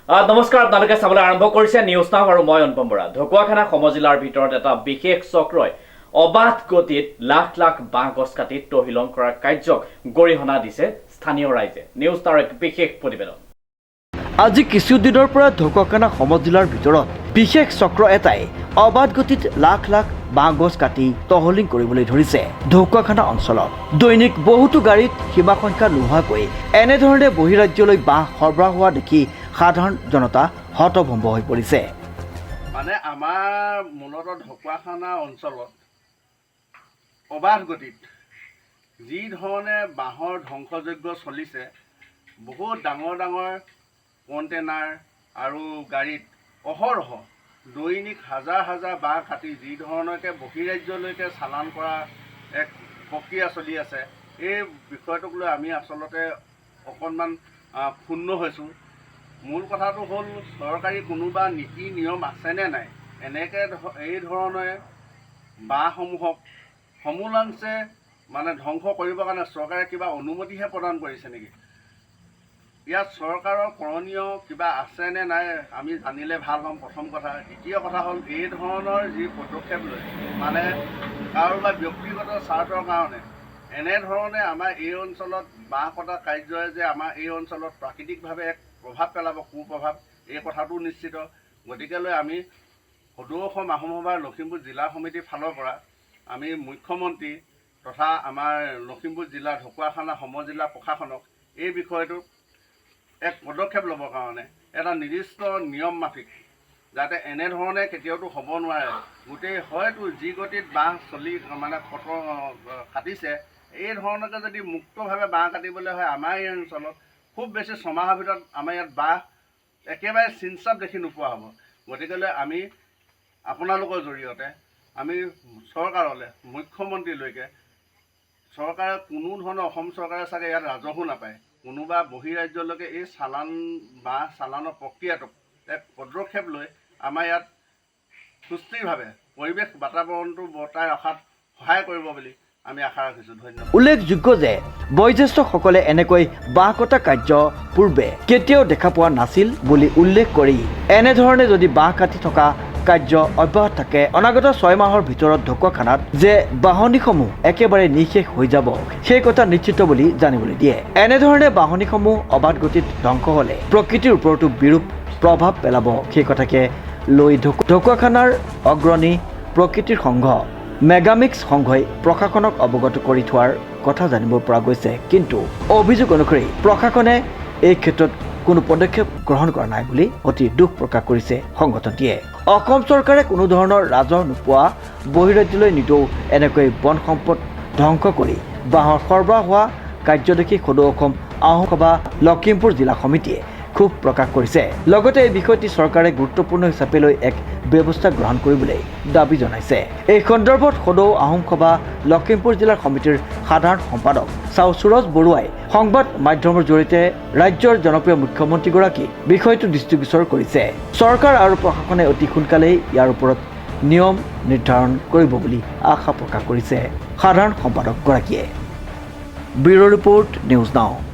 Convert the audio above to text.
নমস্কাৰ, আপোনালোকে চাবলৈ আৰম্ভ কৰিছে নিউজ নাও আৰু মই অনুপম বৰা। ঢকুৱাখানা সমজিলাৰ ভিতৰত এটা বিশেষ চক্ৰই অবাধ গতিত লাখ লাখ বাঁহ গছ কাটি তহিলং কৰাৰ কাৰ্যক গৰিহণা দিছে স্থানীয় ৰাইজে। নিউজ নাওৰ এক বিশেষ প্ৰতিবেদন। আজি কিছুদিনৰ পৰা ঢকুৱাখানা সমজিলাৰ ভিতৰত বিশেষ চক্ৰ এটাই অবাধ গতিত লাখ লাখ বাঁহ গছ কাটি তহলিং কৰিবলৈ ধৰিছে ঢকুৱাখানা অঞ্চলত। দৈনিক বহুতো গাড়ীত সীমা সংখ্যা নোহোৱাকৈ এনেধৰণে বহিৰাজ্যলৈ বাঁহ সৰবৰাহ হোৱা দেখি সাধাৰণ জনতা হতভম্ব হৈ পৰিছে। মানে আমাৰ মূলত ঢকুৱাখানা অঞ্চলত অবাধ গতিত যি ধৰণে বাঁহৰ ধ্বংসযজ্ঞ চলিছে, বহুত ডাঙৰ ডাঙৰ কণ্টেইনাৰ আৰু গাড়ীত অহৰহ দৈনিক হাজাৰ হাজাৰ বাঁহ কাটি যি ধৰণকে বহিৰাজ্যলৈকে চালান কৰা এক প্ৰক্ৰিয়া চলি আছে, এই বিষয়টোক লৈ আমি আচলতে অকণমান ক্ষুণ্ণ হৈছোঁ। মূল কথাটো হ'ল, চৰকাৰী কোনোবা নীতি নিয়ম আছেনে নাই এনেকৈ এই ধৰণে বাঁহসমূহক সমূলাংশে মানে ধ্বংস কৰিবৰ কাৰণে চৰকাৰে কিবা অনুমতিহে প্ৰদান কৰিছে নেকি? ইয়াত চৰকাৰৰ কৰণীয় কিবা আছেনে নাই আমি জানিলে ভাল হ'ম, প্ৰথম কথা। দ্বিতীয় কথা হ'ল, এই ধৰণৰ যি পদক্ষেপ লৈ মানে কাৰোবাৰ ব্যক্তিগত স্বাৰ্থৰ কাৰণে এনেধৰণে আমাৰ এই অঞ্চলত বাঁহ কটা কাৰ্যই যে আমাৰ এই অঞ্চলত প্ৰাকৃতিকভাৱে এক প্ৰভাৱ পেলাব, কুপ্ৰভাৱ, এই কথাটো নিশ্চিত। গতিকেলৈ আমি সদৌ অসম আহোম সভাৰ লখিমপুৰ জিলা সমিতিৰ ফালৰ পৰা আমি মুখ্যমন্ত্ৰী তথা আমাৰ লখিমপুৰ জিলা ঢকুৱাখানা সমজিলা প্ৰশাসনক এই বিষয়টো এক পদক্ষেপ ল'বৰ কাৰণে এটা নিৰ্দিষ্ট নিয়ম মাফিক যাতে এনেধৰণে কেতিয়াওতো হ'ব নোৱাৰে। গোটেই হয়তো যি গতিত বাঁহ চলি মানে কাটিছে, এই ধৰণকে যদি মুক্তভাৱে বাঁহ কাটিবলৈ হয় আমাৰ এই অঞ্চলত খুব বেছি ছমাহৰ ভিতৰত আমাৰ ইয়াত বাঁহ একেবাৰে চিনচাপ দেখি নোপোৱা হ'ব। গতিকেলৈ আমি আপোনালোকৰ জৰিয়তে আমি চৰকাৰলৈ, মুখ্যমন্ত্ৰীলৈকে, চৰকাৰে কোনো ধৰণৰ অসম চৰকাৰে চাগে ইয়াত ৰাজহো নাপায়, কোনোবা বহিৰাজ্যলৈকে এই বাঁহ চালানৰ প্ৰক্ৰিয়াটোক এক পদক্ষেপ লৈ আমাৰ ইয়াত সুস্থিৰভাৱে পৰিৱেশ বাতাবৰণটো বৰ্তাই ৰখাত সহায় কৰিব বুলি আমি আশা ৰাখিছোঁ। ধন্যবাদ। উল্লেখযোগ্য যে বয়োজ্যেষ্ঠসকলে এনেকৈ বাঁহ কটা কাৰ্য পূৰ্বে কেতিয়াও দেখা পোৱা নাছিল বুলি উল্লেখ কৰি এনেধৰণে যদি বাঁহ কাটি থকা কাৰ্য অব্যাহত থাকে, অনাগত 6 মাহৰ ভিতৰত ঢকুৱাখানাত যে বাহনীসমূহ একেবাৰে নিঃশেষ হৈ যাব সেই কথা নিশ্চিত বুলি জানিবলৈ দিয়ে। এনেধৰণে বাহনীসমূহ অবাধ গতিত ধ্বংস হ'লে প্ৰকৃতিৰ ওপৰতো বিৰূপ প্ৰভাৱ পেলাব, সেই কথাকে লৈ ঢকুৱাখানাৰ অগ্ৰণী প্ৰকৃতিৰ সংঘ মেগামিক্স সংঘই প্ৰশাসনক অৱগত কৰি থোৱাৰ কথা জানিব পৰা গৈছে। কিন্তু অভিযোগ অনুসৰি প্ৰশাসনে এই ক্ষেত্ৰত কোনো পদক্ষেপ গ্ৰহণ কৰা নাই বুলি অতি দুখ প্ৰকাশ কৰিছে সংগঠনটিয়ে। অসম চৰকাৰে কোনো ধৰণৰ ৰাজহ নোপোৱা বহিৰাজ্যলৈ নিতৌ এনেকৈ বন সম্পদ ধ্বংস কৰি বাঁহৰ সৰবৰাহ হোৱা কাৰ্য দেখি সদৌ অসম আহোম সভা লখিমপুৰ জিলা সমিতিয়ে ক্ষোভ প্ৰকাশ কৰিছে। লগতে এই বিষয়টি চৰকাৰে গুৰুত্বপূৰ্ণ হিচাপে লৈ এক ব্যৱস্থা গ্ৰহণ কৰিবলৈ দাবী জনাইছে। এই সন্দৰ্ভত সদৌ আহোম সভা লখিমপুৰ জিলাৰ সমিতিৰ সাধাৰণ সম্পাদক চাও সুৰজ বৰুৱাই সংবাদ মাধ্যমৰ জৰিয়তে ৰাজ্যৰ জনপ্ৰিয় মুখ্যমন্ত্ৰীগৰাকীক বিষয়টো দৃষ্টিগোচৰ কৰিছে। চৰকাৰ আৰু প্ৰশাসনে অতি সোনকালেই ইয়াৰ ওপৰত নিয়ম নিৰ্ধাৰণ কৰিব বুলি আশা প্ৰকাশ কৰিছে সাধাৰণ সম্পাদকগৰাকীয়ে। Bureau' report, news now.